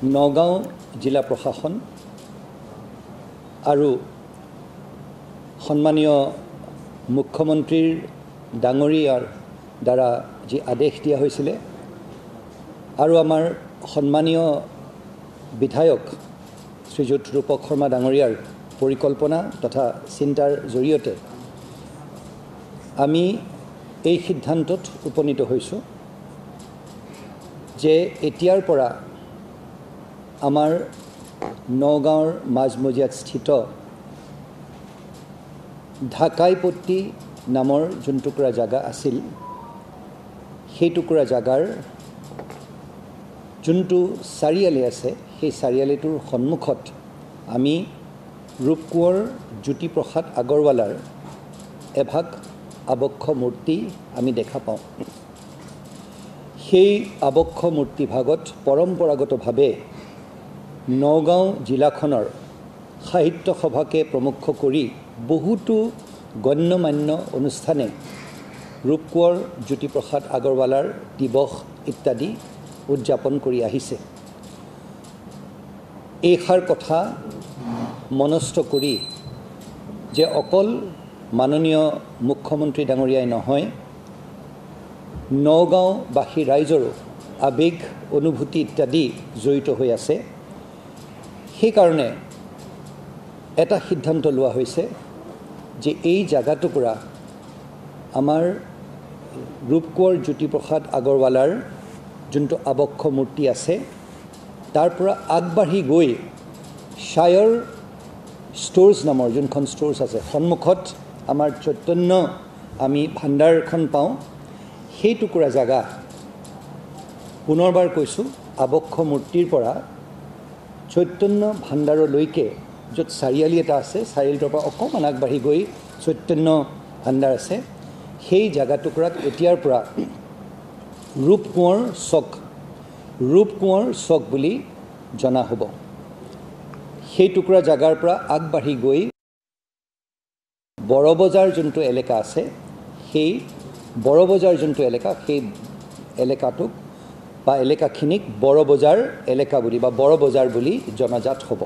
নগাঁও জিলা প্ৰশাসন আৰু সন্মানীয় মুখ্যমন্ত্ৰীৰ ডাঙৰীয়াৰ দ্বাৰা যি আদেশ দিয়া হৈছিলে আৰু আমাৰ সন্মানীয় বিধায়ক শ্ৰীযুত ৰূপক শৰ্মা ডাঙৰীয়াৰ পৰিকল্পনা তথা চিন্তাৰ জৰিয়তে আমি এই সিদ্ধান্তত উপনীত হৈছোঁ যে এতিয়াৰ পৰা আমাৰ নগাঁৱৰ মাজমজিয়াত স্থিত ঢাকাইপট্টি নামৰ যোন টুকুৰা জাগা আছিল সেই টুকুৰা জাগাৰ যোনটো চাৰিআলি আছে সেই চাৰিআলিটোৰ সন্মুখত আমি ৰূপকোঁৱৰ জ্যোতিপ্ৰসাদ আগৰৱালাৰ এভাগ আবক্ষ মূৰ্তি আমি দেখা পাওঁ। সেই আবক্ষ মূৰ্তিভাগত পৰম্পৰাগতভাৱে নগাঁও জিলাখনৰ সাহিত্য সভাকে প্ৰমুখ কৰি বহুতো গণ্যমান্য অনুষ্ঠানে ৰূপকোঁৱৰ জ্যোতিপ্ৰসাদ আগৰৱালাৰ দিৱস ইত্যাদি উদযাপন কৰি আহিছে। এইষাৰ কথা মনস্থ কৰি যে অকল মাননীয় মুখ্যমন্ত্ৰী ডাঙৰীয়াই নহয়, নগাঁওবাসী ৰাইজৰো আৱেগ অনুভূতি ইত্যাদি জড়িত হৈ আছে। সেইকাৰণে এটা সিদ্ধান্ত লোৱা হৈছে যে এই জাগাটুকুৰা আমাৰ ৰূপকোঁৱৰ জ্যোতিপ্ৰসাদ আগৰৱালাৰ যোনটো আবক্ষ মূৰ্তি আছে তাৰ পৰা আগবাঢ়ি গৈ শ্বায়াৰ ষ্ট'ৰ্ছ নামৰ যোনখন ষ্ট'ৰ্ছ আছে সন্মুখত আমাৰ চৈতন্য আমি ভাণ্ডাৰখন পাওঁ। সেই টুকুৰা জাগা পুনৰবাৰ কৈছোঁ আবক্ষ মূৰ্তিৰ পৰা চৈতন্য ভাণ্ডাৰলৈকে য'ত চাৰিআলি এটা আছে চাৰিআলিটোৰ পৰা অকণমান আগবাঢ়ি গৈ চৈতন্য ভাণ্ডাৰ আছে সেই জাগাটুকুৰাক এতিয়াৰ পৰা ৰূপকোঁৱৰ চক বুলি জনা হ'ব। সেই টুকুৰা জাগাৰ পৰা আগবাঢ়ি গৈ বৰবজাৰ যোনটো এলেকা আছে সেই বৰবজাৰ যোনটো এলেকা সেই এলেকাটোক বা এলেকাখিনিক বৰবজাৰ এলেকা বুলি বা বৰবজাৰ বুলি জনাজাত হ'ব।